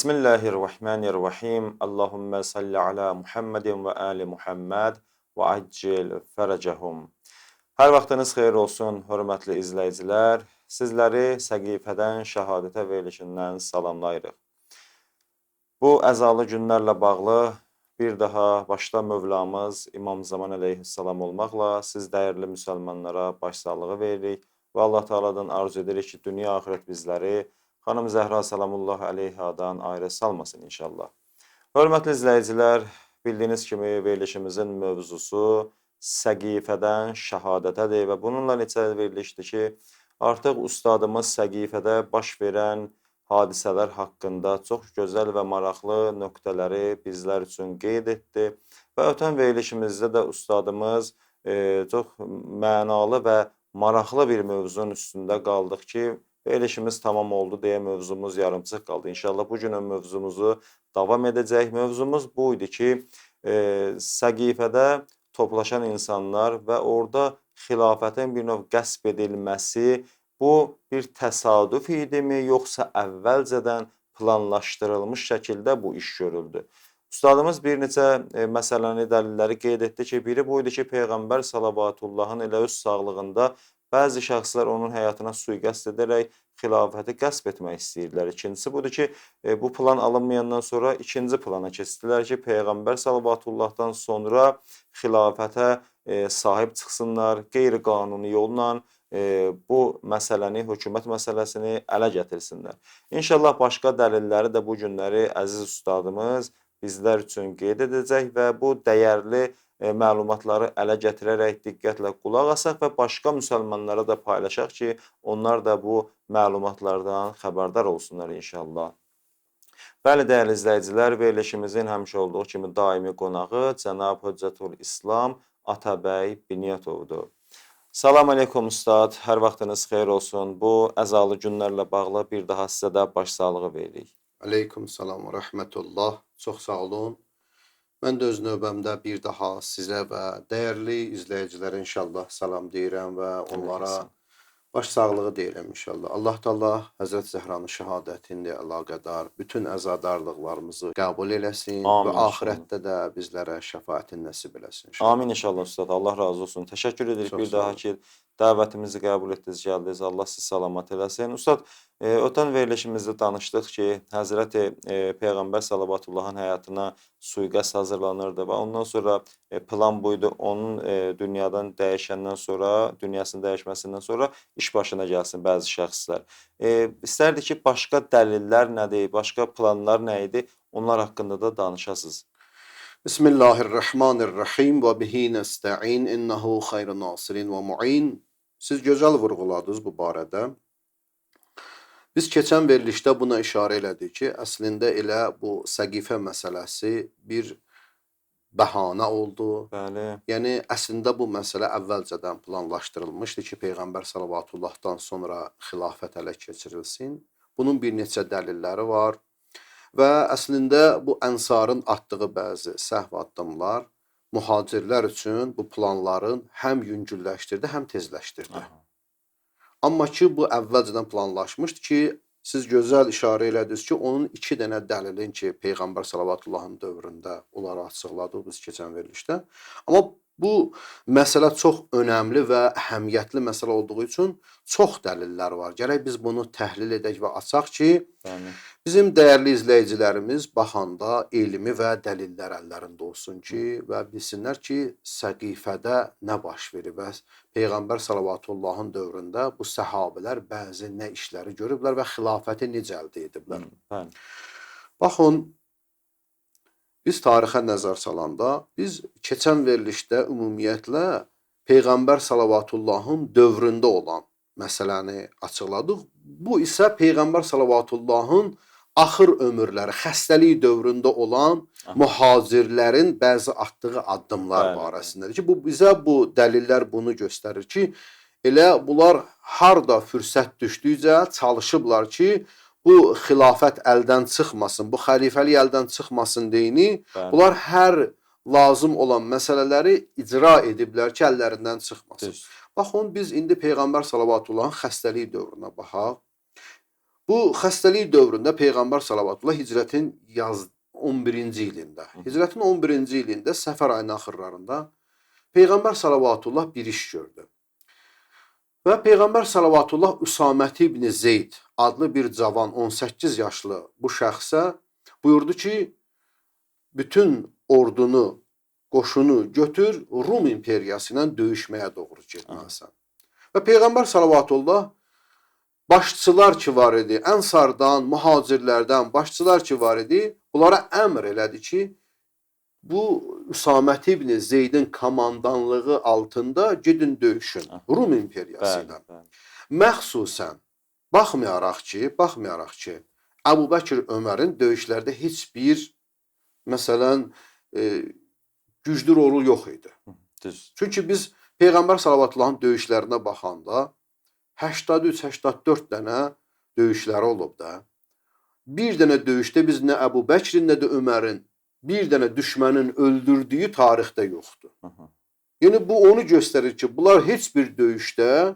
Bismillahirrahmanirrahim. Allahümme salli ala Muhammedin və ali Muhammed və accil fərəcəhum. Hər vaxtınız xeyir olsun, hörmətli izləyicilər. Sizləri Səqifədən şəhadətə verilişindən salamlayırıq. Bu əzalı günlərlə bağlı bir daha başda Mövlamız İmam Zaman əleyhissalam olmaqla siz dəyərli müsəlmanlara başsağlığı veririk və Allah Teala'dan arzu edirik ki, dünya axirət bizləri Xanım Zəhra salamullah əleyhadan ayrı salmasın inşallah. Hörmətli izləyicilər, bildiyiniz kimi verilişimizin mövzusu Səqifədən şəhadətədir və bununla neçə verilişdir ki, artıq ustadımız Səqifədə baş verən hadisələr haqqında çox gözəl və maraqlı nöqtələri bizlər üçün qeyd etdi və ötən verilişimizdə də ustadımız çox mənalı və maraqlı bir mövzunun üstündə qaldıq ki, verilişimiz tamam oldu deyə mövzumuz yarımçıq qaldı. İnşallah bugünün mövzumuzu davam edəcək. Mövzumuz bu idi ki, Səqifədə toplaşan insanlar və orada xilafətin bir növ qəsb edilməsi bu bir təsadüf idimi, yoxsa əvvəlcədən planlaşdırılmış şəkildə bu iş görüldü? Ustadımız bir neçə məsələni, dəlilləri qeyd etdi ki, biri bu idi ki, Peyğəmbər Salavatullahın elə öz sağlığında bəzi şəxslər onun həyatına sui-qəsd edərək xilafəti qəsb etmək istəyirdilər. İkincisi budur ki, bu plan alınmayandan sonra ikinci plana keçdilər ki, Peyğəmbər Salavatullahdan sonra xilafətə sahib çıxsınlar, qeyri-qanuni yolla bu məsələni, hökumət məsələsini ələ gətirsinlər. İnşallah başqa dəlilləri də bu günləri əziz ustadımız bizlər üçün qeyd edəcək və bu dəyərli məlumatları ələ gətirərək diqqətlə qulaq asaq və başqa müsəlmanlara da paylaşaq ki, onlar da bu məlumatlardan xəbərdar olsunlar inşallah. Bəli, dəyərli izləyicilər, verilişimizin həmişə olduğu kimi daimi qonağı Cənab Höccətül İslam Atabəy Binyatovdur. Salam aleykum ustad, hər vaxtınız xeyir olsun. Bu əzalı günlərlə bağlı bir daha sizə də başsağlığı veririk. Aleyküm salam və rəhmətullah. Çox sağ olun. Mən də öz növbəmdə bir daha sizə və dəyərli izləyicilərə inşallah salam deyirəm və onlara başsağlığı deyirəm inşallah. Allah Teala Həzrət Zəhranın şəhadətində əlaqədar bütün əzadarlıqlarımızı qəbul eləsin və axirətdə də bizlərə şəfaətin nəsib eləsin inşallah. Amin inşallah ustad. Allah razı olsun. Təşəkkür edirik bir daha ki, dəvətimizi qəbul etdiniz, gəldiniz. Allah sizi salamat eləsin. Ustad, ötən verilişimizdə danışdıq ki, Həzrəti Peyğəmbər Salavatullahın həyatına sui-qəsd hazırlanırdı və ondan sonra plan buydu, onun dünyadan dəyişəndən sonra, dünyasının dəyişməsindən sonra iş başına gəlsin bəzi şəxslər. İstərdik ki, başqa dəlillər nədir, başqa planlar nə idi, onlar haqqında da danışasınız. Bismillahirrahmanirrahim və bihi nəstə'in innehu xeyru nasirin və mu'in. Siz gözəl vurğuladınız bu barədə. Biz keçən verilişdə buna işarə elədik ki, əslində elə bu Səqifə məsələsi bir bəhanə oldu. Bəli. Yəni əslində bu məsələ əvvəlcədən planlaşdırılmışdı ki, Peyğəmbər Salavatullahdan sonra xilafət ələ keçirilsin. Bunun bir neçə dəlilləri var. Və əslində bu ənsarın atdığı bəzi səhv addımlar mühacirlər üçün bu planların həm yüngülləşdirdi, həm tezləşdirdi. Amma ki, bu əvvəlcədən planlaşmışdı ki, siz gözəl işarə elədiniz ki, onun iki dənə dəlilin ki, Peyğəmbər Salavatullahın dövründə onları açıqladıq biz keçən verilişdə. Amma bu məsələ çox önəmli və əhəmiyyətli məsələ olduğu üçün çox dəlillər var. Gərək biz bunu təhlil edək və açaq ki, bizim dəyərli izləyicilərimiz baxanda elmi və dəlillər əllərində olsun ki, və bilsinlər ki, Səqifədə nə baş verib və Peyğəmbər Salavatullahın dövründə bu səhabilər bəzi nə işləri görüblər və xilafəti necə əldə ediblər. Baxın, biz tarixə nəzər salanda, biz keçən verilişdə ümumiyyətlə Peyğəmbər Salavatullahın dövründə olan məsələni açıqladıq. Bu isə Peyğəmbər Salavatullahın axır ömürləri, xəstəlik dövründə olan mühacirlərin bəzi atdığı addımlar barəsindədir ki, bizə bu dəlillər bunu göstərir ki, elə bunlar harda fürsət düşdükcə çalışıblar ki, bu xilafət əldən çıxmasın, bu xəlifəlik əldən çıxmasın deyini, bunlar hər lazım olan məsələləri icra ediblər ki, əllərindən çıxmasın. Baxın, biz indi Peyğəmbər Salavatullahın xəstəlik dövrünə baxaq. Bu xəstəlik dövründə Peyğəmbər sallallahu hicrətin 11-ci ilində, hicrətin 11-ci ilində Səfər ayının axırlarında Peyğəmbər sallallahu bir iş gördü. Və Peyğəmbər sallallahu Üsamət ibn Zeyd adlı bir cavan 18 yaşlı bu şəxsə buyurdu ki, bütün ordunu, qoşunu götür, Rum imperiyası ilə döyüşməyə doğru getməlisən. Və Peyğəmbər sallallahu başçılar ki var idi, Ənsardan, mühacirlərdən başçılar ki var idi, bunlara əmr elədi ki, bu Üsamət ibn Zeydin komandanlığı altında gedin döyüşün Rum imperiyası ilə. Məxsusən baxmayaraq ki, Əbu Bəkir Ömərin döyüşlərdə heç bir məsələn güclü rolu yox idi. Çünki biz Peyğəmbər sallallahu döyüşlərinə baxanda 83-84 dənə döyüşləri olub da. Bir dənə döyüşdə biz nə Əbu Bəkrin, nə də Ömərin bir dənə düşmənin öldürdüyü tarixdə yoxdur. Yəni bu onu göstərir ki, bunlar heç bir döyüşdə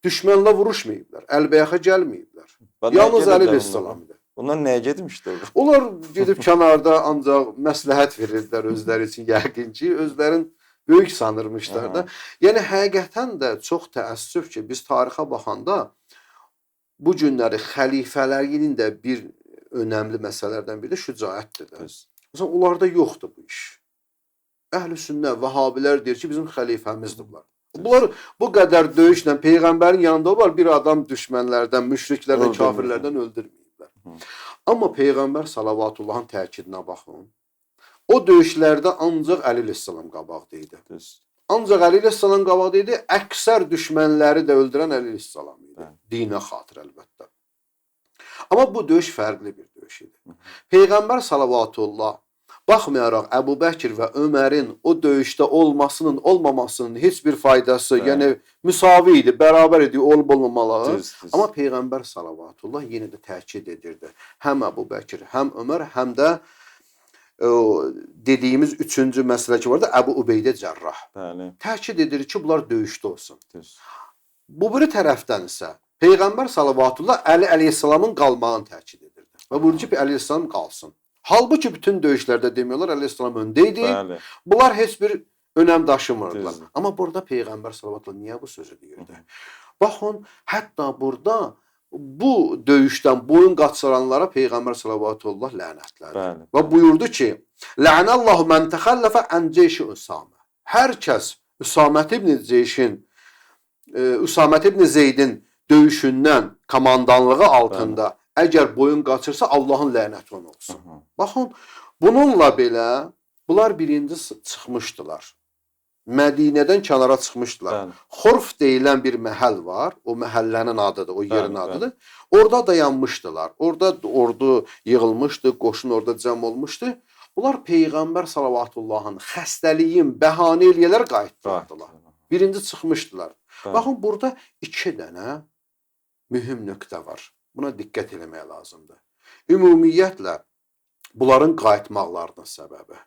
düşmənlə vuruşmayıblar, əlbəyaxa gəlməyiblər. Yalnız Əli əleyhissalam idi. Onlar nəyə getmişdi? Onlar gedib kənarda ancaq məsləhət verirdilər özləri üçün, yəqin ki, özlərin böyük sanırmışlar da. Yəni həqiqətən də çox təəssüf ki, biz tarixə baxanda bu günləri xəlifələrin də bir önəmli məsələlərdən biri də şücaətdir də. Məsələn, onlarda yoxdur bu iş. Əhl-i sünnə, vəhabilər deyir ki, bizim xəlifəmizdir bunlar. Bunlar bu qədər döyüşlə Peyğəmbərin yanında var, bir adam düşmənlərdən, müşriklərdən, kafirlərdən öldürməyiblər. Amma Peyğəmbər salavatıllahın təkidinə baxın. O döyüşlərdə ancaq Əli əleyhissalam qabaqda idi. Ancaq Əli əleyhissalam qabaqda idi, əksər düşmənləri də öldürən Əli əleyhissalam idi. Dinə xatir əlbəttə. Amma bu döyüş fərqli bir döyüş idi. Peyğəmbər salavatullah baxmayaraq Əbu Bəkir və Ömərin o döyüşdə olmasının, olmamasının heç bir faydası, yəni müsavi idi, bərabər idi, olub-olmamalı. Amma Peyğəmbər salavatullah yenə də təkid edirdi. Həm Əbu Bəkir, həm Ömər, həm də dediyimiz üçüncü məsələ ki var da, Əbu Ubeydə Cərrah. Təkid edir ki, bunlar döyüşdə olsun. Bu biri tərəfdən isə Peyğəmbər salavatullah Əli əleyhissalamın qalmağını təkid edirdi. Və buyurdu ki, Əli əleyhissalam qalsın. Halbuki bütün döyüşlərdə demiyorlar, əleyhissalam öndə idi. Bunlar heç bir önəm daşımırdılar. Amma burada Peyğəmbər salavatullah niyə bu sözü deyirdi? Baxın, hətta burada bu döyüşdən boyun qaçıranlara Peyğəmbər salavatullah lənətlədi. Və buyurdu ki, Lənəllahu mən təxəlləfə ən ceyşi Üsamə. Hər kəs Üsamət ibn Zeydin döyüşündən komandanlığı altında əgər boyun qaçırsa, Allahın lənəti ona olsun. Baxın, bununla belə, bunlar birinci çıxmışdılar. Mədinədən kənara çıxmışdılar. Xorf deyilən bir məhəl var, o məhəllənin adıdır, o yerin adıdır. Orada dayanmışdılar, orada ordu yığılmışdı, qoşun orada cəm olmuşdu. Bunlar Peyğəmbər salavatullahın xəstəliyin bəhanə eləyələr qayıtdılar. Birinci çıxmışdılar. Baxın, burada iki dənə mühüm nöqtə var. Buna diqqət eləmək lazımdır. Ümumiyyətlə, bunların qayıtmaqlarının səbəbi.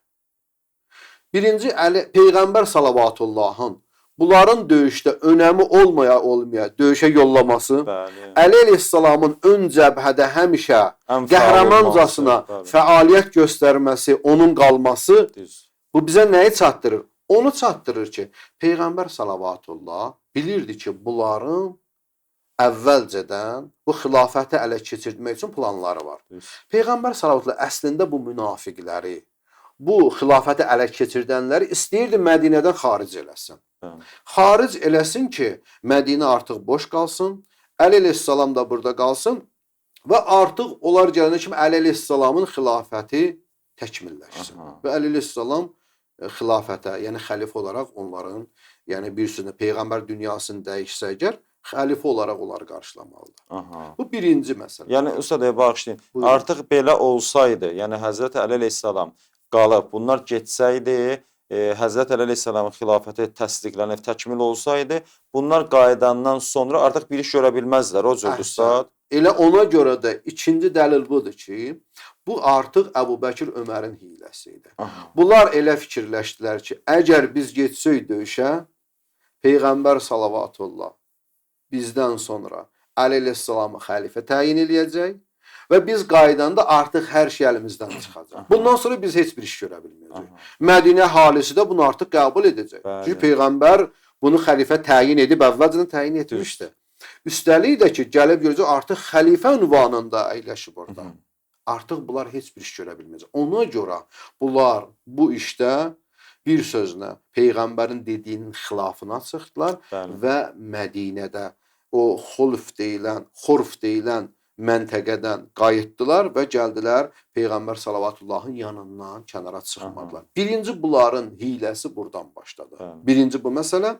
Birinci, Peyğəmbər salavatullahın bunların döyüşdə önəmi olmaya döyüşə yollaması, Əli əleyhissalamın ön cəbhədə həmişə qəhrəmancasına fəaliyyət göstərməsi, onun qalması, bu bizə nəyi çatdırır? Onu çatdırır ki, Peyğəmbər salavatullah bilirdi ki, bunların əvvəlcədən bu xilafəti ələ keçirmək üçün planları var. Peyğəmbər sallallahu əslində bu münafiqləri, bu xilafəti ələ keçirdənləri istəyirdi Mədinədən xaric eləsin. Xaric eləsin ki, Mədinə artıq boş qalsın, Əli əleyhissalam da burada qalsın və artıq onlar gələnə kimi Əli əleyhissalamın xilafəti təkmilləşsin. Və Əli əleyhissalam xilafətə, yəni xəlifə olaraq onların, yəni bir sözlə Peyğəmbər dünyasını dəyişsə əgər, xəlifə olaraq onları qarşılamalıdır. Bu birinci məsələ. Yəni, Ustad, bağışlayın, artıq belə olsaydı, yəni Həzrət Əli əleyhissalam qalıb, bunlar getsəydi, Həzrət Əli əleyhissalamın xilafəti təsdiqlənib, təkmil olsaydı, bunlar qayıdandan sonra artıq bir iş görə bilməzlər, o cürdür, Ustad. Elə ona görə də ikinci dəlil budur ki, bu artıq Əbu Bəkir Ömərin hiləsi idi. Bunlar elə fikirləşdilər ki, əgər biz getsək döyüşə, Peyğəmbər salavatullah bizdən sonra Əli əleyhissalamı xəlifə təyin eləyəcək və biz qaydanda artıq hər şey əlimizdən çıxacaq. Bundan sonra biz heç bir iş görə bilməyəcəyik. Mədinə əhalisi də bunu artıq qəbul edəcək. Çünki peyğəmbər bunu xəlifə təyin edib əvvəlcədən təyin etmişdi. Üstəlik də ki, gəlib görəcək artıq xəlifə ünvanında əyləşib orada. Artıq bunlar heç bir iş görə bilməyəcək. Ona görə bunlar bu işdə bir sözlə peyğəmbərin dediyinin xilafına çıxdılar və Mədinədə o xorf deyilən məntəqədən qayıtdılar və gəldilər Peyğəmbər sallavatullahın yanından kənara çıxmadılar. Birinci bunların hiləsi buradan başladı. Birinci bu məsələ.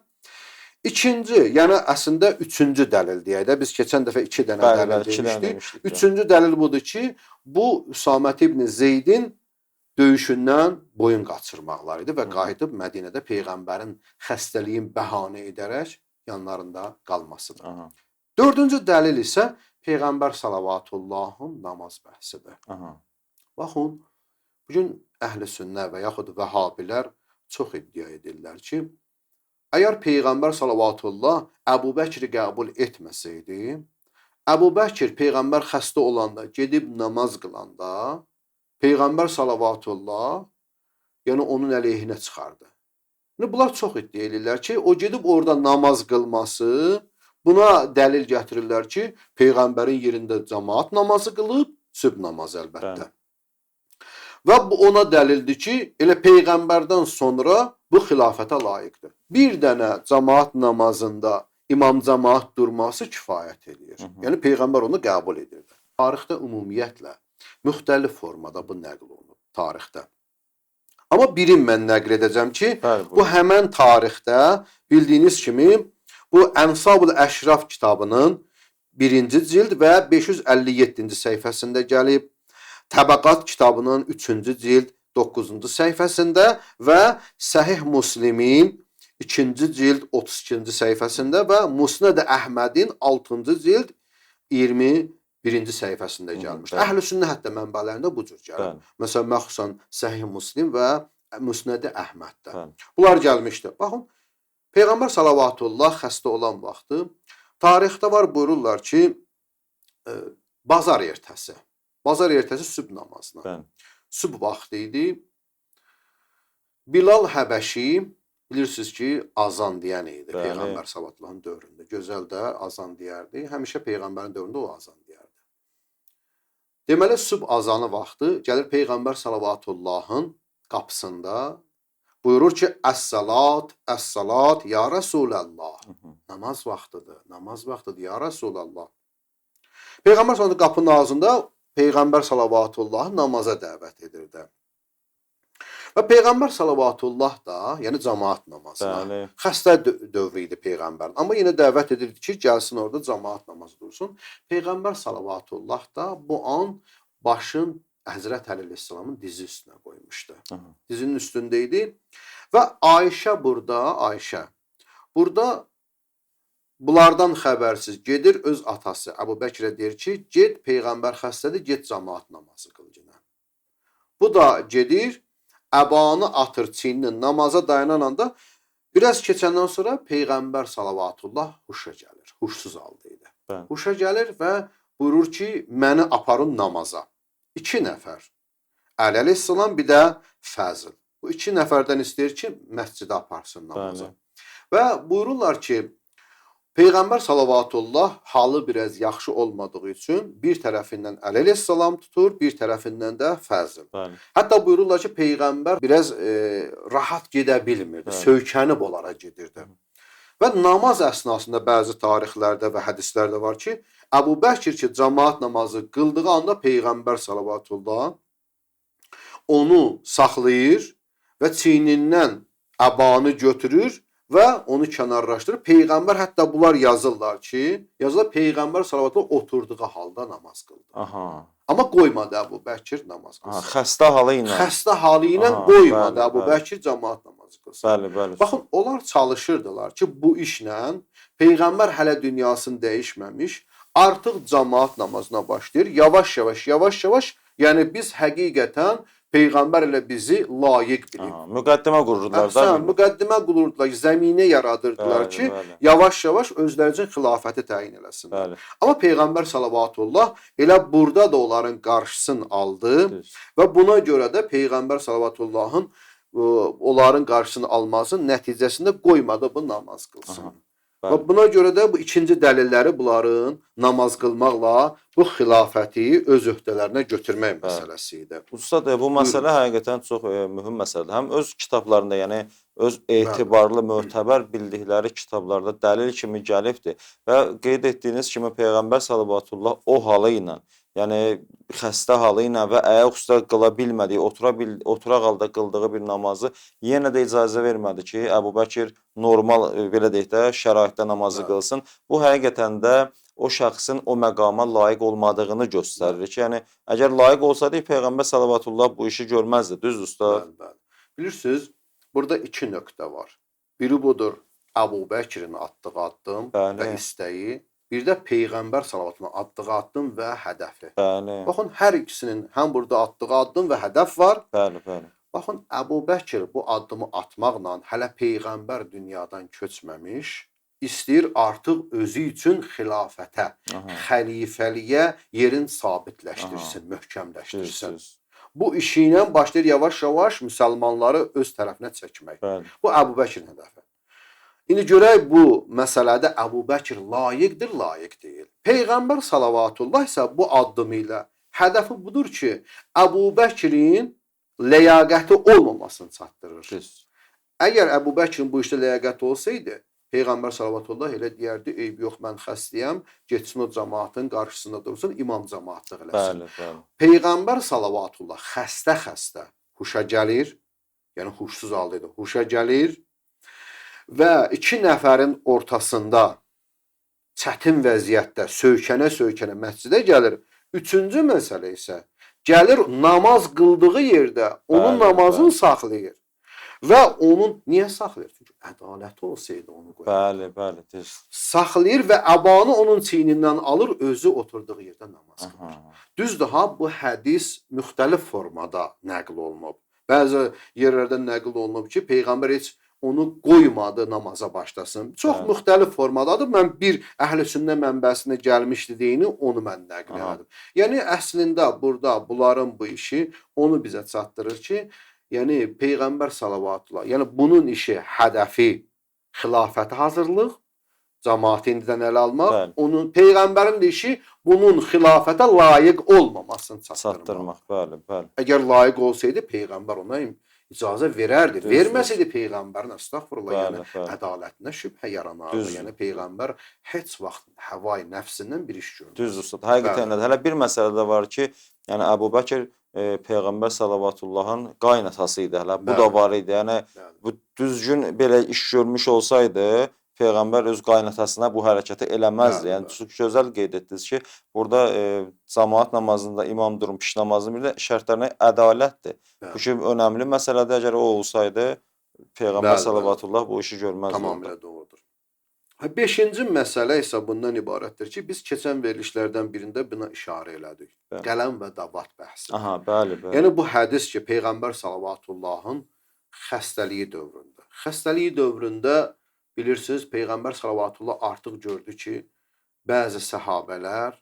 İkinci, yəni əslində üçüncü dəlil deyək də, biz keçən dəfə 2 dənə dəlil demişdik. Üçüncü dəlil budur ki, bu Üsamət ibn Zeydin döyüşündən boyun qaçırmaqları idi və qayıdıb Mədinədə Peyğəmbərin xəstəliyin bəhanə edərək yanlarında qalmasıdır. Dördüncü dəlil isə Peyğəmbər sallavatullahın namaz bəhsidir. Baxın, bugün əhl-i sünnə və yaxud vəhabilər çox iddia edirlər ki, əgər Peyğəmbər sallallahu Əbu Bəkri qəbul etməsəydi, Əbu Bəkir Peyğəmbər xəstə olanda, gedib namaz qılanda, Peyğəmbər sallallahu yəni onun əleyhinə çıxardı. Bunlar çox iddia edirlər ki, o gedib orada namaz qılması, buna dəlil gətirirlər ki, Peyğəmbərin yerində cəmaat namazı qılıb, sübh namazı əlbəttə. Və bu ona dəlildir ki, elə Peyğəmbərdən sonra bu xilafətə layiqdir. Bir dənə cəmaat namazında imam cəmaat durması kifayət edir. Yəni Peyğəmbər onu qəbul edirdi. Tarixdə ümumiyyətlə müxtəlif formada bu nəql olunur tarixdə. Amma birini mən nəql edəcəm ki, bu həmən tarixdə bildiyiniz kimi bu Ənsabul Əşraf kitabının 1-ci cild və 557-ci səhifəsində gəlib. Təbəqat kitabının 3-cü cild 9-cu səhifəsində və Səhih Müslimin 2-ci cild 32-ci səhifəsində və Musnəd Əhmədin 6-cı cild 21-ci səhifəsində gəlmiş. Əhl-i sünnə hətta mənbələrində bu cür gəlir. Məsələn, məxsusən Səhih Müslim və Musnəd Əhməddə. Bunlar gəlmişdir. Baxın, Peyğəmbər sallallahu xəstə olan vaxtı tarixdə var buyururlar ki, bazar ertəsi sübh namazına. Sübh vaxtı idi. Bilal Həbəşi, bilirsiniz ki, azan deyən idi Peyğəmbər sallallahu dövründə. Gözəl də azan deyərdi. Həmişə Peyğəmbərin dövründə o azan deyərdi. Deməli, sübh azanı vaxtı gəlir Peyğəmbər sallallahu qapısında buyurur ki, Əs-salat, Əs-salat, ya Rasulallah. Namaz vaxtıdır, ya Rasulallah. Peyğəmbər sallallahu qapının ağzında Peyğəmbər sallallahu namaza dəvət edirdi. Və Peyğəmbər sallallahu da, yəni cəmaat namazına, xəstə dövrü idi Peyğəmbərin. Amma yenə dəvət edirdi ki, gəlsin orada cəmaat namazı dursun. Peyğəmbər sallallahu da bu an başın Həzrət Əli əleyhissalamın dizi üstünə qoymuşdu. Dizinin üstündə idi. Və Ayşə burada bunlardan xəbərsiz gedir öz atası Əbu Bəkrə deyir ki, get Peyğəmbər xəstədir, get cəmaat namazı qıl yenə. Bu da gedir, əbanı atır çiyninin namaza dayanan anda biraz keçəndən sonra Peyğəmbər sallallahu huşa gəlir. Huşsuz halda idi. Huşa gəlir və buyurur ki, məni aparın namaza. 2 nəfər. Əli əleyhissalam bir də Fəzil. Bu 2 nəfərdən istəyir ki, məscidə aparsın namaza. Və buyururlar ki, Peyğəmbər sallallahu halı biraz yaxşı olmadığı üçün bir tərəfindən Əli əleyhissalam tutur, bir tərəfindən də Fəzil. Hətta buyururlar ki, Peyğəmbər biraz rahat gedə bilmirdi, söykənib onlara gedirdi. Və namaz əsnasında bəzi tarixlərdə və hədislərdə var ki, Əbu Bəkir ki, cəmaat namazı qıldığı anda Peyğəmbər sallallahu onu saxlayır və çiynindən əbanı götürür və onu kənarlaşdırır. Peyğəmbər hətta bunlar yazırlar ki, Peyğəmbər sallallahu oturduğu halda namaz qıldı. Amma qoymadı Əbu Bəkir namaz qılsın. Xəstə halı ilə qoymadı Əbu Bəkir cəmaat namazı qılsın. Bəli. Baxın, onlar çalışırdılar ki, bu işlə Peyğəmbər hələ dünyasını dəyişməmiş, artıq cəmaat namazına başlayır. Yavaş-yavaş, yəni biz həqiqətən Peyğəmbər elə bizi layiq bilib. Aha, müqəddimə qururdular da. Əhsən, müqəddimə qururdular, zəminə yaradırdılar Bəli, ki, bəli. yavaş-yavaş özləri üçün xilafəti təyin eləsinlər. Bəli. Amma Peyğəmbər salavatullah elə burada da onların qarşısını aldı Düz. və buna görə də Peyğəmbər salavatullahın onların qarşısını almasının nəticəsində qoymadı bu namaz qılsın. Aha, Və bəli. buna görə də bu ikinci dəlilləri bunların namaz qılmaqla bu xilafəti öz öhdələrinə götürmək məsələsi idi. Ustad, bu məsələ həqiqətən çox mühüm məsələdir. Həm öz kitablarında, yəni öz etibarlı, mötəbər bildikləri kitablarda dəlil kimi gəlibdir və qeyd etdiyiniz kimi Peyğəmbər sallallahu o halı ilə, yəni xəstə halı ilə və ayaq üstə qıla bilmədiyi, oturaq halda qıldığı bir namazı yenə də icazə vermədi ki, Əbubəkir normal, belə deyək də, şəraitdə namazı qılsın. Bu həqiqətən də o şəxsin o məqama layiq olmadığını göstərir ki, yəni əgər layiq olsaydı Peyğəmbər sallallahu bu işi görməzdi, düzdür ustad? Bəli, bəli. Bilirsiniz, burada iki nöqtə var. Biri budur, Əbubəkirin atdığı addım və istəyi. Bir də Peyğəmbər sallallahu atdığı addım və hədəfi. Bəli. Baxın, hər ikisinin həm burada atdığı addım və hədəf var. Bəli, bəli. Baxın, Əbubəkir bu addımı atmaqla hələ Peyğəmbər dünyadan köçməmiş, istəyir artıq özü üçün xilafətə, xəlifəliyə yerin sabitləşdirsin, möhkəmləşdirsin. Bu işi ilə başlayır yavaş-yavaş müsəlmanları öz tərəfinə çəkmək. Bəli. Bu Əbubəkirin hədəfi. İndi görək bu məsələdə Əbubəkir layiqdir, layiq deyil. Peyğəmbər salavatullah isə bu addımı ilə hədəfi budur ki, Əbubəkirin ləyaqəti olmamasını çatdırır. Əgər Əbubəkirin bu işdə ləyaqəti olsaydı, Peyğəmbər salavatullah elə deyərdi, eyb yox, mən xəstəyəm, getsin o cəmaatın qarşısında dursun, imam cəmaatlıq eləsin. Bəli, bəli. Peyğəmbər salavatullah xəstə-xəstə huşa gəlir, yəni huşsuz halda idi, huşa gəlir və iki nəfərin ortasında çətin vəziyyətdə söykənə-söykənə məscidə gəlir. Üçüncü məsələ isə gəlir namaz qıldığı yerdə onun namazını saxlayır. Və onun niyə saxlayır? Çünki ədaləti olsaydı onu qoyar. Bəli, bəli, düz. Saxlayır və əbanı onun çiynindən alır, özü oturduğu yerdə namaz qılır. Düzdür ha, bu hədis müxtəlif formada nəql olunub. Bəzi yerlərdə nəql olunub ki, Peyğəmbər heç onu qoymadı namaza başlasın. Çox müxtəlif formadadır. Mən bir Əhl-i Sünnə mənbəsində gəlmişdi deyini, onu mən nəql elədim. Yəni əslində burada bunların bu işi onu bizə çatdırır ki, yəni Peyğəmbər salavatullah, yəni bunun işi, hədəfi xilafəti hazırlıq, cəmaatı indidən ələ almaq, onun Peyğəmbərin də işi bunun xilafətə layiq olmamasını çatdırmaq. Bəli, bəli. Əgər layiq olsaydı Peyğəmbər ona icazə verərdi. Verməsəydi Peyğəmbərin əstəğfurullah, yəni ədalətinə şübhə yaranardı. Yəni Peyğəmbər heç vaxt həvai nəfsindən bir iş görmür. Düz ustad. Həqiqətən də hələ bir məsələ də var ki, yəni Əbubəkir Peyğəmbər salavatıllahın qaynatası idi hələ. Bu da var idi. Yəni bu düzgün belə iş görmüş olsaydı, Peyğəmbər öz qaynatasına bu hərəkəti eləməzdi. Yəni çox gözəl qeyd etdiniz ki, burada cəmaat namazında imam durmuş namazının bir də şərtlərinə ədalətdir. Bu ki önəmli məsələdir. Əgər o olsaydı, Peyğəmbər salavatullah bu işi görməzdi. Tamamilə doğrudur. Beşinci məsələ isə bundan ibarətdir ki, biz keçən verilişlərdən birində buna işarə elədik. Qələm və dabat bəhsi. Aha, bəli, bəli. Yəni bu hədis ki, Peyğəmbər salavatullahın xəstəliyi dövründə. Xəstəliyi dövründə bilirsiniz, Peyğəmbər salavatullah artıq gördü ki, bəzi səhabələr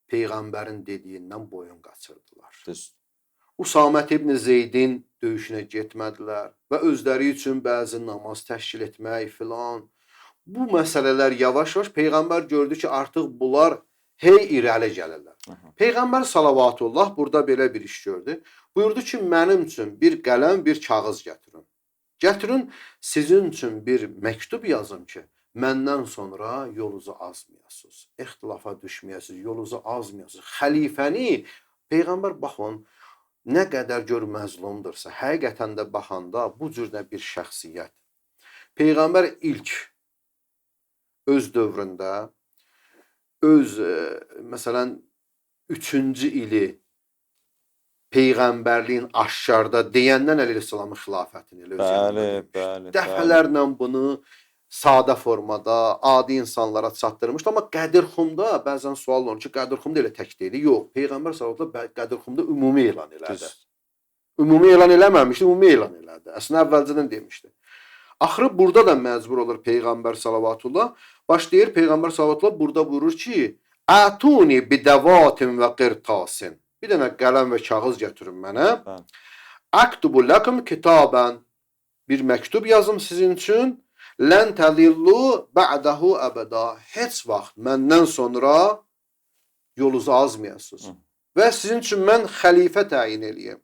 Peyğəmbərin dediyindən boyun qaçırdılar. Usamət ibn Zeydin döyüşünə getmədilər və özləri üçün bəzi namaz təşkil etmək filan. Bu məsələlər yavaş-yavaş Peyğəmbər gördü ki, artıq bunlar irəli gəlirlər. Peyğəmbər salavatullah burada belə bir iş gördü. Buyurdu ki, mənim üçün bir qələm, bir kağız gətirin. Gətirin, sizin üçün bir məktub yazım ki, məndən sonra yolunuzu azmayasınız, ixtilafa düşməyəsiniz, yolunuzu azmayasınız. Xəlifəni, Peyğəmbər baxın, nə qədər gör məzlumdursa, həqiqətən də baxanda bu cürdə bir şəxsiyyət. Peyğəmbər ilk öz dövründə, məsələn, 3-cü ili Peyğəmbərliyin aşkarda deyəndən Əleyhisselamın xilafətini elə öz yanında demiş. Dəfələrlə bunu sadə formada, adi insanlara çatdırmışdı. Amma Qədirxumda bəzən sual olur ki, Qədirxumda elə tək deyil. Yox, Peyğəmbər sallallahu Qədirxumda ümumi elan elədi. Ümumi elan eləməmişdi, ümumi elan elədi. Əslində əvvəlcədən demişdi. Axırı burada da məcbur olur Peyğəmbər salavatullah. Başlayır Peyğəmbər salavatullah burada buyurur ki: "Atuni bidavatin və qirtasin." Bir dənə qələm və kağız gətirin mənə. Bəli. Aktubu lakum kitaban. Bir məktub yazım sizin üçün. Lən tədillu ba'dahu əbəda. Heç vaxt məndən sonra yolunuzu azmayasınız. Və sizin üçün mən xəlifə təyin eləyim.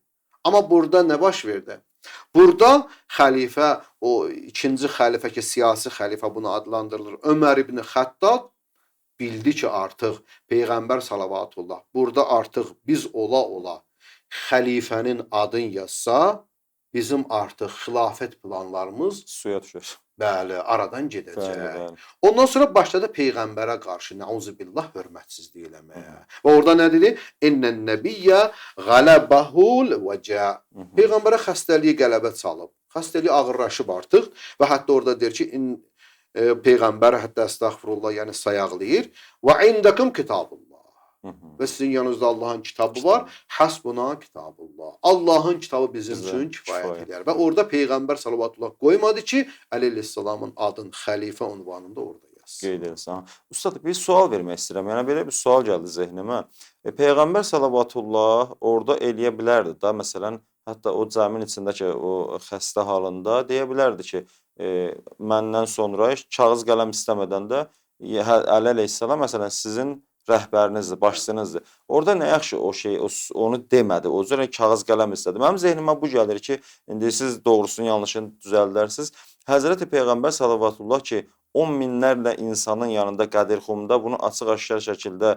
Amma burada nə baş verdi? Burada xəlifə, o ikinci xəlifə ki, siyasi xəlifə bunu adlandırılır. Ömər ibn Xəttab bildi ki, artıq Peyğəmbər salavatullah burada artıq biz ola xəlifənin adın yazsa, bizim artıq xilafət planlarımız Suya düşür. bəli, aradan gedəcək. Bəli, bəli. Ondan sonra başladı Peyğəmbərə qarşı nəuzubillah hörmətsizlik eləməyə. Və orada nə dedi? İnnən nəbiyyə qələbəhul vəcə. Peyğəmbərə xəstəliyi qələbə çalıb. Xəstəliyi ağırlaşıb artıq və hətta orada deyir ki, Peyğəmbər hətta əstəğfirullah, yəni sayaqlayır. Və indəkum kitabullah. Və sizin yanınızda Allahın kitabı var. Həsbuna kitabullah. Allahın kitabı bizim üçün kifayət edər. Və orada Peyğəmbər salavatullah qoymadı ki, əleyhissalamın adın xəlifə unvanında orada yazsın. Qeyd etsən. Ustad, bir sual vermək istəyirəm. Yəni belə bir sual gəldi zehnimə. Peyğəmbər salavatullah orada eləyə bilərdi da, məsələn, hətta o cəmin içindəki o xəstə halında deyə bilərdi ki, məndən sonra kağız qələm istəmədən də Əli əleyhissalam məsələn sizin rəhbərinizdir, başçınızdır. Orada nə yaxşı o şey, onu demədi. O cür kağız qələm istədi. Mənim zehnimə bu gəlir ki, indi siz doğrusunu, yanlışını düzəldərsiniz. Həzrəti Peyğəmbər salavatullah ki, 10 minlərlə insanın yanında Qədirxumda bunu açıq-aşkar şəkildə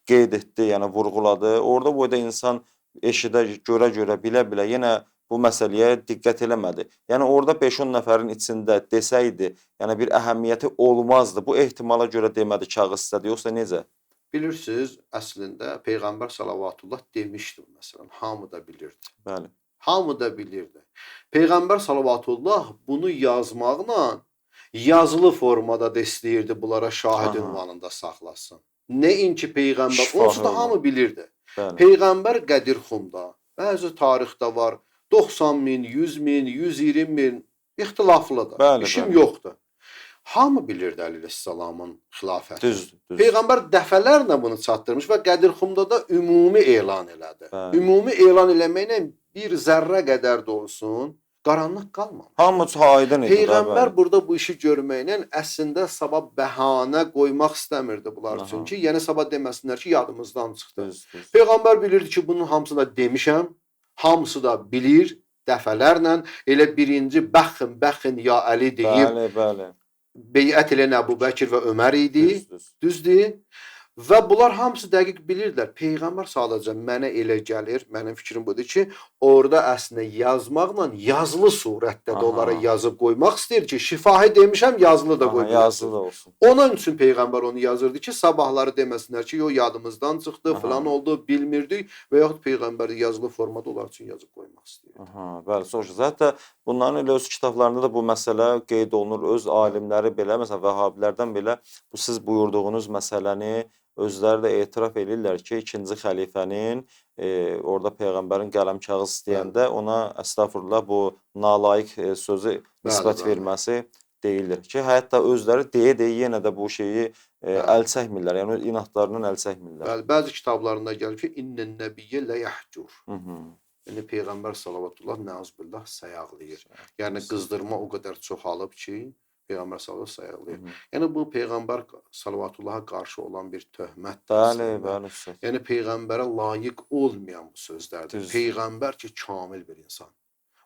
qeyd etdi, yəni vurğuladı. Orada boyda insan eşidə, görə, bilə yenə bu məsələyə diqqət eləmədi. Yəni orada 5-10 nəfərin içində desəydi, yəni bir əhəmiyyəti olmazdı. Bu ehtimala görə demədi, kağız istədi, yoxsa necə? Bilirsiniz, əslində Peyğəmbər salavatullah demişdi məsələn, hamı da bilirdi. Bəli. Hamı da bilirdi. Peyğəmbər salavatullah bunu yazmaqla yazılı formada da istəyirdi bunlara şahid ünvanında saxlasın. Nəinki Peyğəmbər, onsuz da hamı bilirdi. Bəli. Peyğəmbər Qədirxumda, bəzi tarixdə var, 90 min, 100 min, 120 min ixtilaflıdır. Bəli, İşim bəli. yoxdur. Hamı bilirdi əleyhissalamın xilafətini. Düzdür. Peyğəmbər dəfələrlə bunu çatdırmış və Qədirxumda da ümumi elan elədi. Bəli. Ümumi elan eləməklə bir zərrə qədər də olsun qaranlıq qalmamış. Hamı aydın idi. Peyğəmbər burada bu işi görməklə əslində sabah bəhanə qoymaq istəmirdi bunlar üçün ki, yəni sabah deməsinlər ki, yadımızdan çıxdı. Düzdür. Peyğəmbər bilirdi ki, bunun hamısını da demişəm, hamısı da bilir dəfələrlə. Elə birinci bəxin ya Əli deyib, Bəli. beyət eləyən Əbu Bəkir və Ömər idi. Düzdür. Və bunlar hamısı dəqiq bilirdilər. Peyğəmbər sadəcə mənə elə gəlir, mənim fikrim budur ki, orada əslində yazmaqla yazılı surətdə də onlara yazıb qoymaq istəyir ki, şifahi demişəm, yazılı da qoymaq. Yazılı da olsun. Onun üçün Peyğəmbər onu yazırdı ki, sabahları deməsinlər ki, o yadımızdan çıxdı, filan oldu, bilmirdik və yaxud Peyğəmbər yazılı formada onlar üçün yazıb qoymaq istəyirdi. Bəli, sonuçta zaten bunların elə öz kitablarında da bu məsələ qeyd olunur. Öz alimləri belə, məsələn, Vəhabilərdən belə bu siz buyurduğunuz məsələni özləri də etiraf edirlər ki, ikinci xəlifənin orada Peyğəmbərin qələm kağız istəyəndə ona əstəğfurullah bu nalayiq sözü nisbət verməsi deyilir ki, hətta özləri deyə yenə də bu şeyi əl çəkmirlər, yəni inadlarından əl çəkmirlər. Bəli, bəzi kitablarında gəlir ki, İnnən nəbiyyə lə yəhcur. Yəni Peyğəmbər salavatullah nəuzbillah sayaqlayır. Yəni qızdırma o qədər çoxalıb ki, Peyğəmbər sallallahu sayaqlayır. Yəni bu Peyğəmbər salavatullaha qarşı olan bir töhmətdir. Bəli. Yəni Peyğəmbərə layiq olmayan bu sözlərdir. Peyğəmbər ki, kamil bir insan.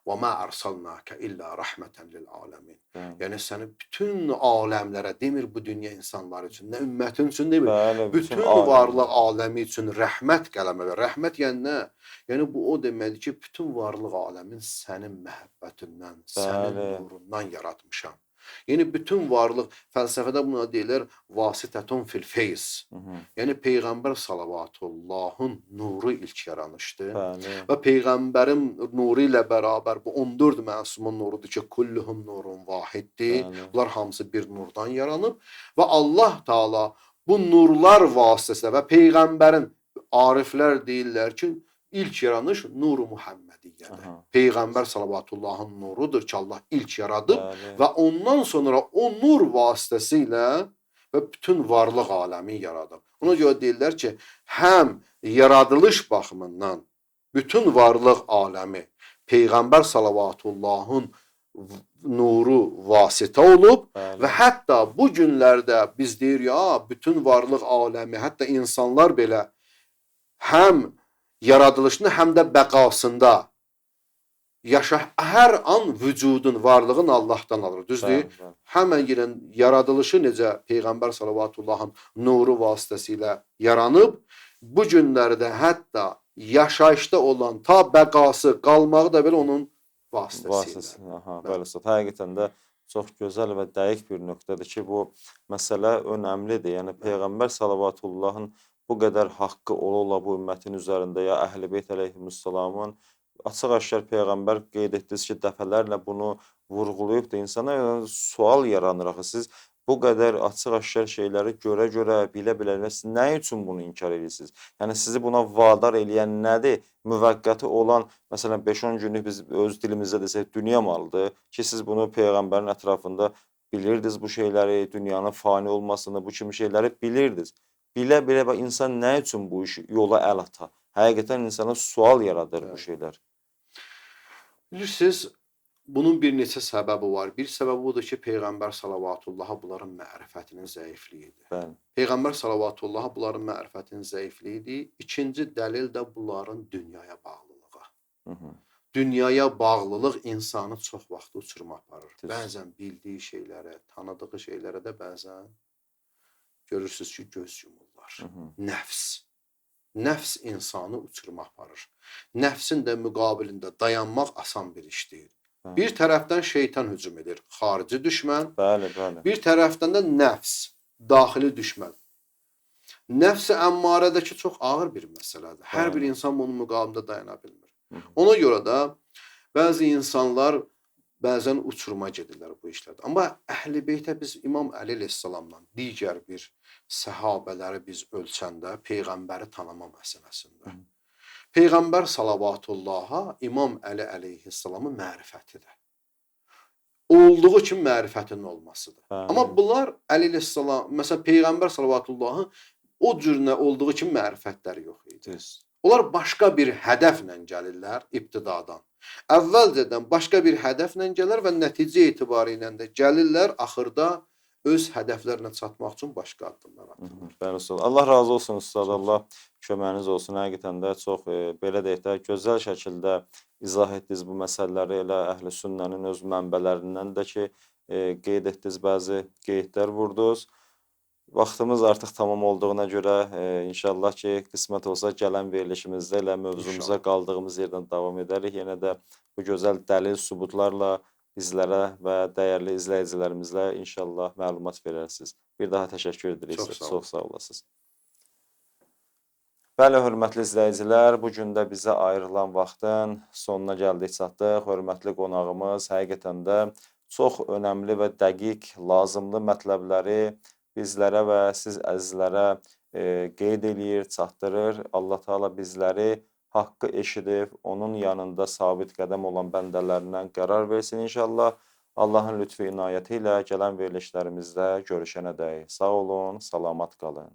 Və mə ərsalnəkə illə rəhmətən lil aləmin. Yəni səni bütün aləmlərə, demir bu dünya insanları üçün, nə ümmətin üçün demir, bütün varlıq aləmi üçün rəhmət qələmə və rəhmət yəni nə? Yəni bu o deməkdir ki, bütün varlıq aləmin sənin məhəbbətindən, sənin nurundan yaratmışam. Yəni bütün varlıq, fəlsəfədə buna deyilir vasitətun fil feyz. Yəni Peyğəmbər salavatullahın nuru ilk yaranışdır. Və Peyğəmbərin nuru ilə bərabər bu 14 məsumun nurudur ki, kulluhum nurun vahiddir. Bunlar hamısı bir nurdan yaranıb və Allah Taala bu nurlar vasitəsilə və Peyğəmbərin ariflər deyirlər ki, İlk yaranış nuru Muhammediyyədir. Aha. Peyğəmbər sallavatullahın nurudur ki, Allah ilk yaradıb Bəli. və ondan sonra o nur vasitəsilə və bütün varlıq aləmi yaradıb. Ona görə deyirlər ki, həm yaradılış baxımından bütün varlıq aləmi Peyğəmbər sallavatullahın nuru vasitə olub Bəli. və hətta bu günlərdə biz deyirik, bütün varlıq aləmi, hətta insanlar belə həm yaradılışını, həm də bəqasında hər an vücudun, varlığın Allahdan alır. Düzdür? Bəli, bəli. Həmən yenə yaradılışı necə Peyğəmbər sallavatullahın nuru vasitəsilə yaranıb, bu günlərdə hətta yaşayışda olan ta bəqası qalmağı da belə onun vasitəsilə. Aha, bəli Ustad. Həqiqətən də çox gözəl və dəqiq bir nöqtədir ki, bu məsələ önəmlidir. Yəni Peyğəmbər sallavatullahın bu qədər haqqı ola bu ümmətin üzərində ya Əhl-i Beyt əleyhissalamın açıq-aşkar Peyğəmbər qeyd etdiniz ki, dəfələrlə bunu vurğulayıb da insana sual yaranır axı. Siz bu qədər açıq-aşkar şeyləri görə-görə, bilə-bilə siz nə üçün bunu inkar edirsiniz? Yəni sizi buna vadar eləyən nədir? Müvəqqəti olan, məsələn 5-10 günlük biz öz dilimizdə desək dünya malıdır ki, siz bunu Peyğəmbərin ətrafında bilirdiniz bu şeyləri, dünyanın fani olmasını, bu kimi şeyləri bilirdiniz. Bilə-bilə insan nə üçün bu işi yola əl ata? Həqiqətən insana sual yaradır bu şeylər. Bilirsiniz, bunun bir neçə səbəbi var. Bir səbəbi budur ki, Peyğəmbər sallavatullaha bunların mərifətinin zəifliyidir. Bəli. Peyğəmbər sallavatullaha bunların mərifətinin zəifliyidir. İkinci dəlil də bunların dünyaya bağlılığı. Dünyaya bağlılıq insanı çox vaxt uçuruma aparır. Bəzən bildiyi şeylərə, tanıdığı şeylərə də bəzən görürsünüz ki, göz yumurlar. Nəfs. Nəfs insanı uçuruma aparır. Nəfsin də müqabilində dayanmaq asan bir iş deyil. Bir tərəfdən şeytan hücum edir, xarici düşmən. Bəli, bəli. Bir tərəfdən də nəfs, daxili düşmən. Nəfs-i əmmarədəki çox ağır bir məsələdir. Hər bir insan bunun müqabilində dayana bilmir. Ona görə də bəzi insanlar bəzən uçuruma gedirlər bu işlərdə. Amma Əhl-i Beytə biz İmam Əli əleyhissalamdan digər bir səhabələri biz ölçəndə Peyğəmbəri tanıma məsələsində. Peyğəmbər salavatullaha İmam Əli əleyhissalamın mərifətidir. Olduğu kimi mərifətinin olmasıdır. Amma bunlar Əli əleyhissalam, məsələn Peyğəmbər salavatullahın o cürünə olduğu kimi mərifətləri yox idi. Onlar başqa bir hədəflə gəlirlər ibtidadan. Əvvəlcədən başqa bir hədəflə gələr və nəticə etibarilə də gəlirlər axırda öz hədəflərinə çatmaq üçün başqa addımlar atırlar. Bəli Ustad. Allah razı olsun Ustad. Allah köməyiniz olsun. Həqiqətən də çox belə deyək də gözəl şəkildə izah etdiniz bu məsələləri. Elə Əhl-i Sünnənin öz mənbələrindən də ki qeyd etdiniz, bəzi qeydlər vurdunuz. Vaxtımız artıq tamam olduğuna görə inşallah ki qismət olsa gələn verilişimizdə elə mövzumuza qaldığımız yerdən davam edərik. Yenə də bu gözəl dəlil, sübutlarla bizlərə və dəyərli izləyicilərimizlə inşallah məlumat verərsiniz. Bir daha təşəkkür edirik. Çox sağ olasınız. Bəli, hörmətli izləyicilər, bu gün də bizə ayrılan vaxtın sonuna gəldik, çatdıq. Hörmətli qonağımız həqiqətən də çox önəmli və dəqiq, lazımlı mətləbləri bizlərə və siz əzizlərə qeyd eləyir, çatdırır. Allah Teala bizləri haqqı eşidib, onun yanında sabit qədəm olan bəndələrindən qərar versin inşallah. Allahın lütfü inayəti ilə gələn verilişlərimizdə görüşənədək sağ olun, salamat qalın.